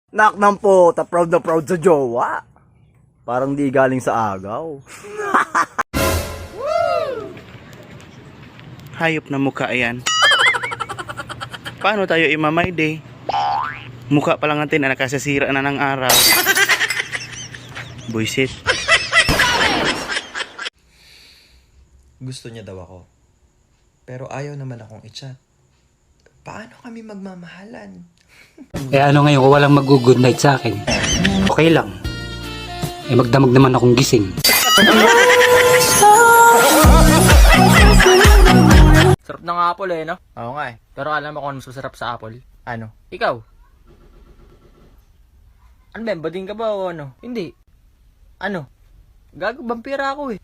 Knock ng po, proud na proud sa jowa. Parang di galing sa agaw. Hayop na mukha yan. Paano tayo imamay day? Mukha pa lang natin na nakasasira na ng araw. Buisit. Gusto niya daw ako. Pero ayaw naman akong i-chat. Paano kami magmamahalan? Ano ngayon kung walang mag-good night sa akin? Okay lang. Magdamag naman akong gising. Sarap ng apple no? Oo nga eh. Pero alam mo kung ano masarap sa apple? Ano? Ikaw? Ano ba? Bading ka ba o ano? Hindi. Ano? Gago, vampira ako eh.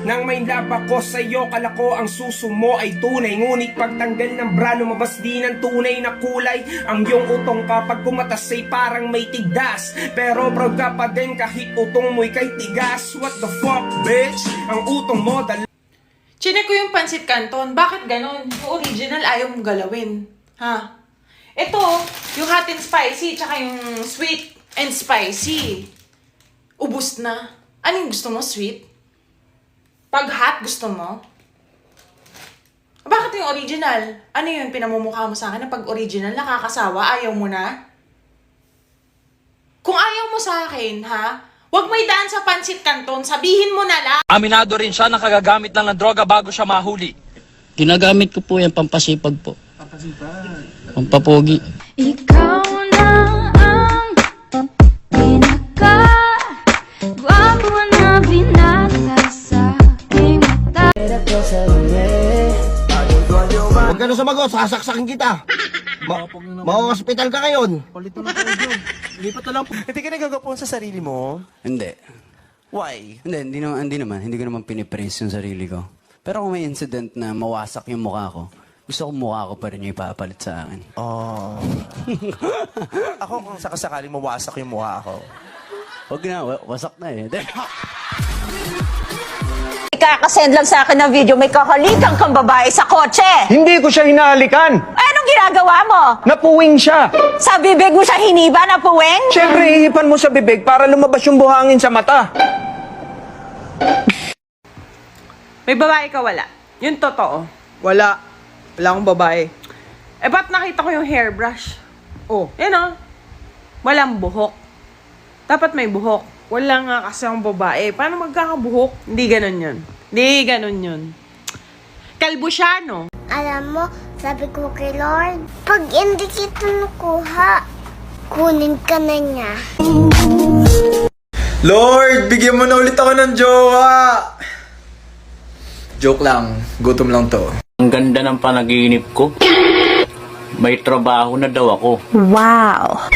Nang may love ako sa'yo, kala ko ang suso mo ay tunay. Ngunit pagtanggal ng bra, lumabas di ng tunay na kulay. Ang iyong utong kapag kumatas ay parang may tigdas. Pero proud ka pa din kahit utong mo'y kay tigas. What the fuck, bitch? Ang utong mo Chinek ko yung pansit canton. Bakit ganon? Yung original ayaw mong galawin. Ha? Ito, yung hot and spicy, tsaka yung sweet and spicy. Ubus na. Anong gusto mo, sweet? Pag hot, gusto mo? Bakit yung original? Ano yun, pinamumukha mo sa akin na pag original, nakakasawa, ayaw mo na? Kung ayaw mo sa akin, ha? Huwag may daan sa pansit canton, sabihin mo na lang. Aminado rin siya na kagagamit lang ng droga bago siya mahuli. Ginagamit ko po yan pampasipag po. Pampapogi. Ikaw na ang pinaka-gwapo na binata sa aking mata. Huwag ka na sumagot, sasaksakin kita. Hospital ka ngayon. Lipat na lang po. Hindi ka nagagapon sa sarili mo? Hindi. Why? Hindi naman. Hindi ko naman pinipraise yung sarili ko. Pero kung may incident na mawasak yung mukha ko, gusto ko mukha ko pa rin yung ipapalit sa akin. Oh. Ako kung sakasakaling mawasak yung mukha ako. Huwag na, wasak na eh. Ikakasend lang sa akin ng video, may kakalikan kang babae sa kotse. Hindi ko siya hinalikan. Anong ginagawa mo? Napuwing siya. Sa bibig mo siya hiniba na puweng? Siyempre, ihipan mo sa bibig para lumabas yung buhangin sa mata. May babae ka wala? Yun totoo. Wala. Wala akong babae. Eh, ba't nakita ko yung hairbrush? Oh. Yan o. Walang buhok. Dapat may buhok. Wala nga kasi ang babae. Paano magkakabuhok? Hindi ganun yun. Hindi ganun yun. Kalbo siya, no? Alam mo, sabi ko kay Lord, pag hindi kita nakuha, kunin ka na niya. Lord, bigyan mo na ulit ako ng jowa! Joke lang, gutom lang to. Ang ganda ng panaginip ko. May trabaho na daw ako. Wow.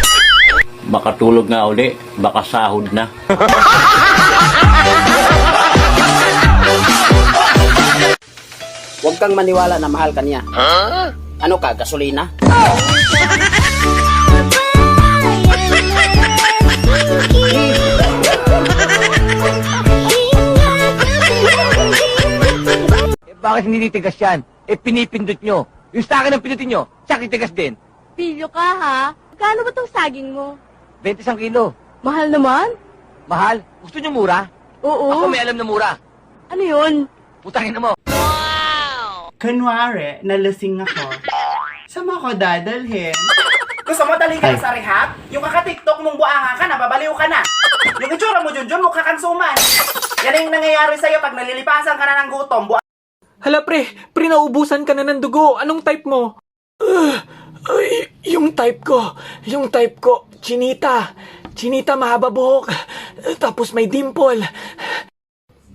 Makatulog nga uli, baka sahod na. Huwag kang maniwala na mahal ka niya. Ano ka, gasolina? Bakit hindi titigas yan? Pinipindot nyo. Yung sa akin ang pindutin nyo, siya titigas din. Pilyo ka ha? Kano ba tong saging mo? 21 kilo. Mahal naman? Mahal? Gusto nyo mura? Oo. Ako may alam na mura. Ano yun? Putangin na mo. Kunwari, nalasing ako. Saan mo ako dadalhin? Gusto mo dali ka sa rehab? Yung kaka-tiktok mong buanga ka na, babaliw ka na. Yung itsura mo, Junjun, mukha kang suman. Yan yung nangyayari sa'yo pag nalilipasan ka na ng gutom. Hala pre naubusan ka na ng dugo. Anong type mo? Yung type ko, chinita. Chinita, mahaba buhok. Tapos may dimple.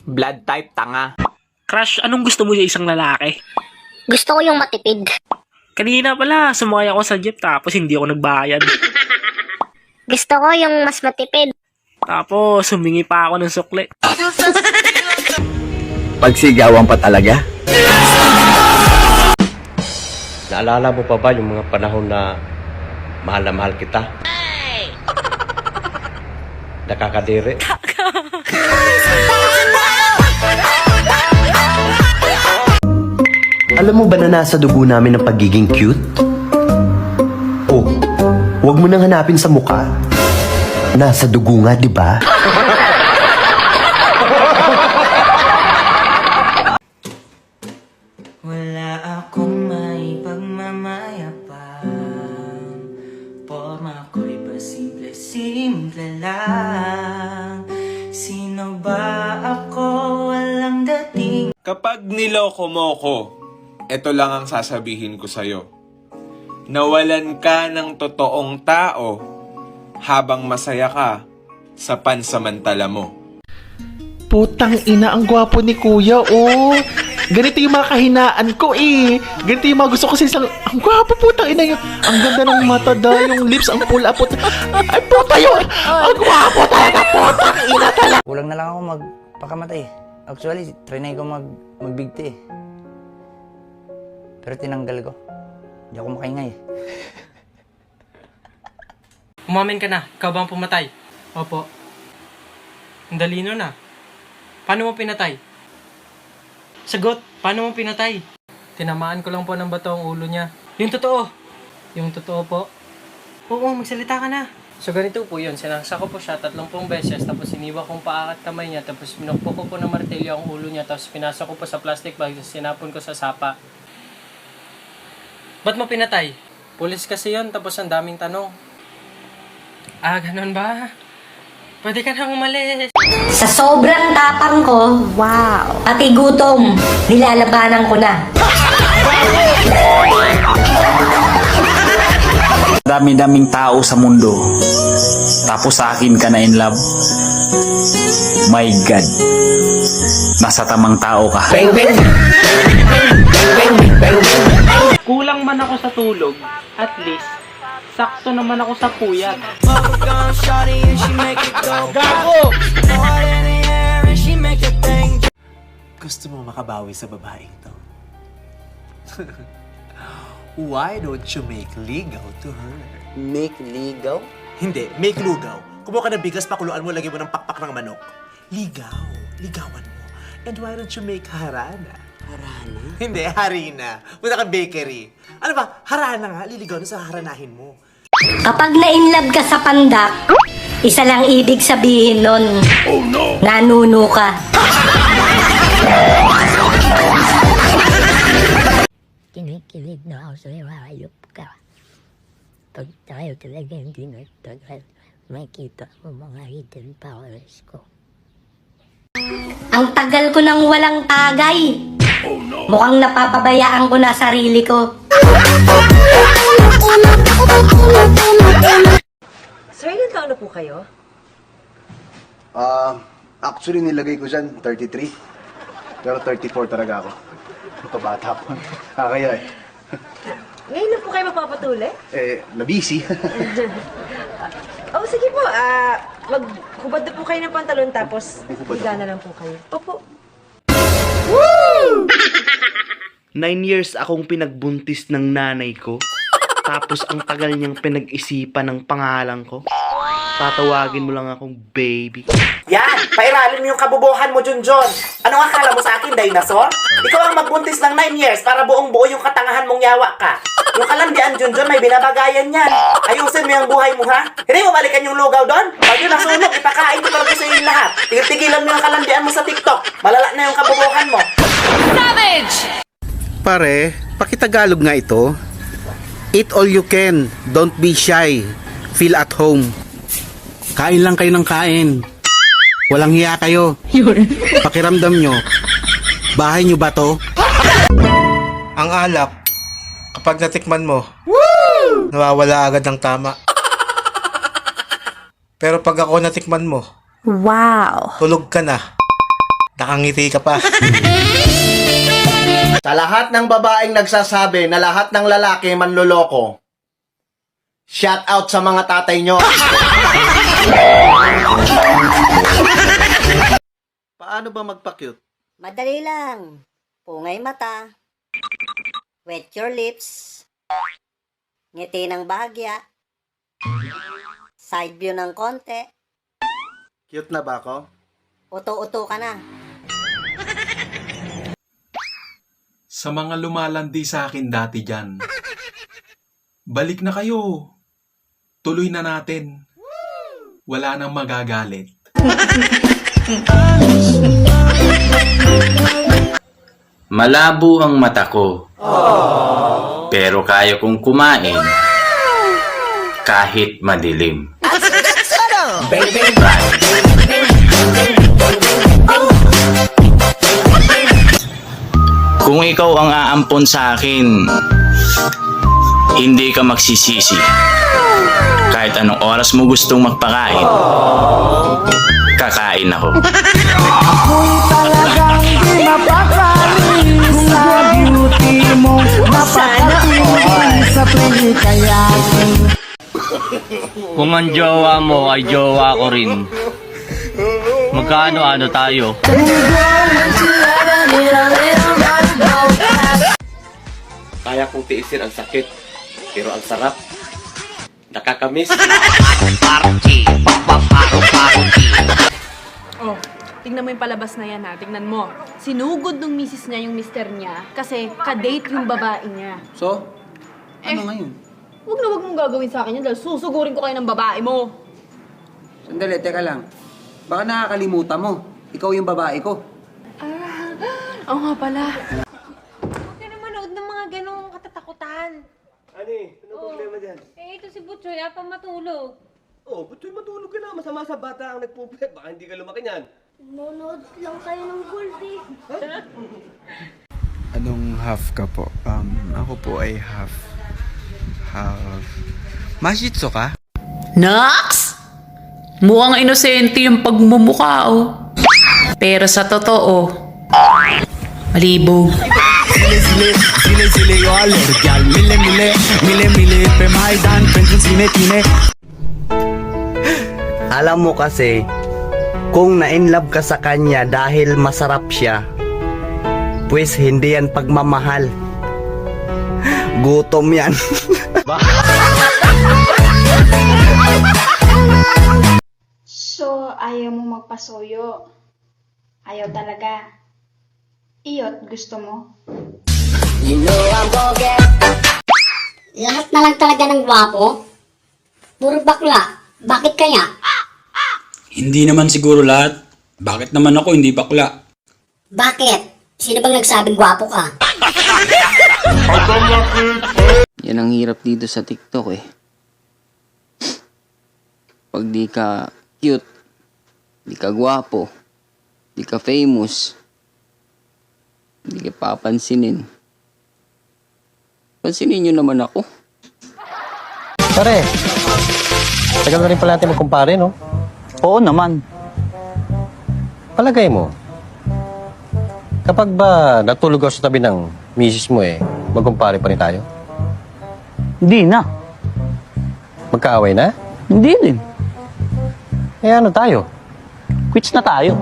Blood type, tanga. Crush, anong gusto mo sa isang lalaki? Gusto ko yung matipid. Kanina pala, sumakay ako sa jeep tapos hindi ako nagbayad. Gusto ko yung mas matipid. Tapos humingi pa ako ng sukli. Pagsigawan pa talaga? Naalala mo pa ba yung mga panahon na mahal kita? Nakakadiri. Alam mo ba na nasa dugo namin ang pagiging cute? Oh, huwag mo nang hanapin sa mukha. Nasa dugo nga, di ba? Wala akong may pagmamayabang, forma ko'y pasimple-simple lang. Sino ba ako? Walang dating. Kapag niloko mo ko, ito lang ang sasabihin ko sa'yo. Nawalan ka ng totoong tao habang masaya ka sa pansamantala mo. Putang ina, ang gwapo ni kuya, oh. Ganito yung mga kahinaan ko, eh. Ganito yung mga gusto ko sa isang... Ang gwapo, putang ina yun. Ang ganda ng mata daw, yung lips, ang pula, puta. Ay, puta yun! Ang gwapo talaga, putang ina talaga. Kulang na lang ako magpakamatay. Actually, trinay ko magbigti. Pero tinanggal ko. Hindi ako makaingay. Umamin ka na. Ikaw ba ang pumatay? Opo. Ang dalino na. Paano mo pinatay? Sagot, paano mo pinatay? Tinamaan ko lang po ng bato ang ulo niya. Yung totoo. Yung totoo po. Oo, magsalita ka na. So ganito po yun, sinaksa ko po siya 30 beses, tapos iniwa kong paa at kamay niya, tapos minukpo ko po ng martilyo ang ulo niya, tapos pinasok ko po sa plastic bag, tapos sinapon ko sa sapa. Ba't mo pinatay? Pulis kasi yun, tapos ang daming tanong. Ah, ganun ba? Pwede ka nang umalis. Sa sobrang tapang ko, wow, pati gutom, nilalabanan ko na. Dami-daming tao sa mundo, tapos sa akin ka na in love. My God, nasa tamang tao ka. Kulang man ako sa tulog, at least, sakto naman ako sa puyat. Gago! Gusto mo makabawi sa babaeng to? Why don't you make ligaw to her? Make ligaw? Hindi, make lugaw. Kumuha ka ng bigas, pakuluan mo, lagyan mo ng pakpak ng manok. Ligaw. Ligawan mo. And why don't you make harana? Harana? Hindi, harina. Punta ka bakery. Ano ba? Harana nga. Liligaw na sa haranahin mo. Kapag na-inlove ka sa pandak, isa lang ibig sabihin nun. Oh no! Nanuno ka. Kinikilig na ako sa'yo, hayop ka. Pag tayo talaga hindi nagtagal, makikita mo mga hidden powers ko. Ang tagal ko nang walang tagay. Oh no! Mukhang napapabayaan ko na sarili ko. Sir, ilan taon na po kayo? Actually, nilagay ko dyan 33. Pero 34 talaga ako. Kabata ko. Kaya Ngayon na po kayo magpapatuli? nabisi. Oh, sige po. Maghubad na po kayo ng pantalon tapos higa na lang po kayo. Opo. 9 years akong pinagbuntis ng nanay ko. Tapos ang tagal niyang pinag-isipan ng pangalan ko. Tatawagin mo lang akong baby. Yan! Pairalim mo yung kabubuhan mo, Junjun. Ano akala mo sa akin, dinosaur? Ikaw ang magbuntis ng 9 years para buong-buo yung katangahan mong yawa ka. Yung kalandian, Junjun, may binabagayan yan. Ayusin mo yung buhay mo, ha? Hindi mo balikan yung lugaw doon? Pag yun nasunog, ipakain ko talaga sa inyo lahat. Tigil-tigilan mo yung kalandian mo sa TikTok. Malala na yung kabubuhan mo. Savage! Pare, pakitagalog nga ito. Eat all you can. Don't be shy. Feel at home. Kain lang kayo ng kain. Walang hiya kayo. Pakiramdam nyo. Bahay nyo ba to? Ang alak, kapag natikman mo, nawawala agad ng tama. Pero pag ako natikman mo, Wow! tulog ka na. Nakangiti ka pa. Sa lahat ng babaeng nagsasabi na lahat ng lalaki manloloko, shout out sa mga tatay nyo. Paano ba magpa-cute? Madali lang. Pungay mata. Wet your lips. Ngiti ng bahagya. Side view ng konti. Cute na ba ako? Uto-uto ka na. Sa mga lumalandi sa akin dati dyan, balik na kayo. Tuloy na natin. Wala nang magagalit. Malabo ang mata ko. Pero kaya kong kumain kahit madilim. Kung ikaw ang aampon sa akin, hindi ka magsisisi. Kahit anong oras mo gustong magpakain, kakain ako. Ako'y talagang di mapakali sa beauty mo. Napakatinig sa pinikayakin. Kung ang jowa mo ay jowa ko rin, magkaano-ano tayo? Kaya kong tiisin ang sakit, pero ang sarap. Nakakamiss. Oh, tingnan mo yung palabas na yan ha. Tingnan mo. Sinugod ng misis niya yung mister niya kasi kadate yung babae niya. So, ano ngayon? Huwag na huwag mong gagawin sa akin yan dahil susugurin ko kayo ng babae mo. Sandali, teka lang. Baka nakakalimutan mo. Ikaw yung babae ko. Oo nga pala. Huwag ka na manood ng mga ganong katatakutan. Ani, ano problema dyan? Eh, ito si Butchoy, pa matulog. Oh, Butchoy, matulog ka na. Masama sa bata ang nagpuplet. Baka hindi ka lumaki niyan. Nanonood lang kayo ng Goldie. Anong half ka po? Ako po ay half. Mashitsu ka? Nox! Mukhang inosente yung pagmumukha, oh. Pero sa totoo, malibog. Alam mo kasi, kung na-inlove ka sa kanya dahil masarap siya, pues hindi yan pagmamahal. Gutom yan. So, ayaw mo magpasoyo? Ayaw talaga? Iyot, gusto mo? Lahat na lang talaga ng gwapo? Puro bakla. Bakit kaya? Hindi naman siguro lahat. Bakit naman ako hindi bakla? Bakit? Sino bang nagsabing gwapo ka? Yan ang hirap dito sa TikTok eh. Pag di ka cute, di ka gwapo, di ka famous, di ka papansinin. Pansinin nyo naman ako. Pare, tagal na rin pala natin magkumpare, no? Oo naman. Palagay mo, kapag ba natulog ako sa tabi ng misis mo magkumpare pa rin tayo? Hindi na. Magkaaway na? Hindi din. Eh ano tayo? Quits na tayo.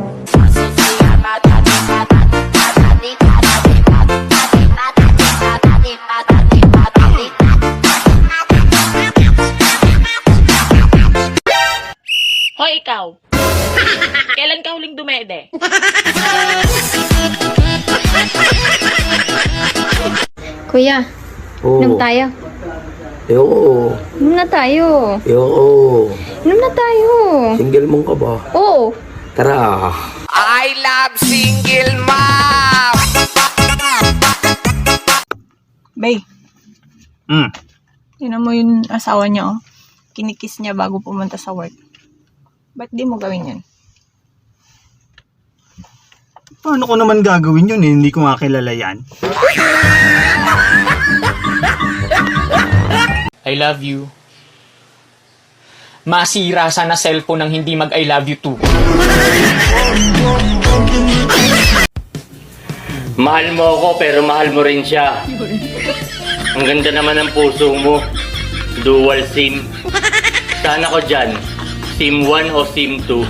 Hoy, ikaw! Kailan ka huling dumede? Kuya, inom tayo. Ayoko. Inom na tayo. Ayoko. Inom na tayo. Single mong ka ba? Oo. Tara. I love single mom! Bay. Tinan mo yung asawa niya, oh. Kinikiss niya bago pumunta sa work. Ba't di mo gawin yun? Paano ko naman gagawin yun? Hindi ko nga kilala yan. I love you. Masira sana cellphone ng hindi mag I love you too. Mahal mo ako pero mahal mo rin siya. Ang ganda naman ng puso mo. Dual SIM. Sana ko dyan. SIM 1 o SIM 2.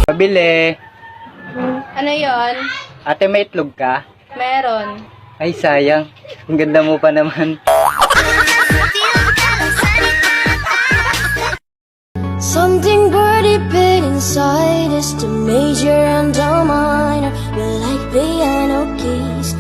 Pabili. Ano yon? Ate, may itlog ka? Meron. Ay, sayang. Ang ganda mo pa naman. Something pretty big inside us, the major and the minor. We're like piano keys.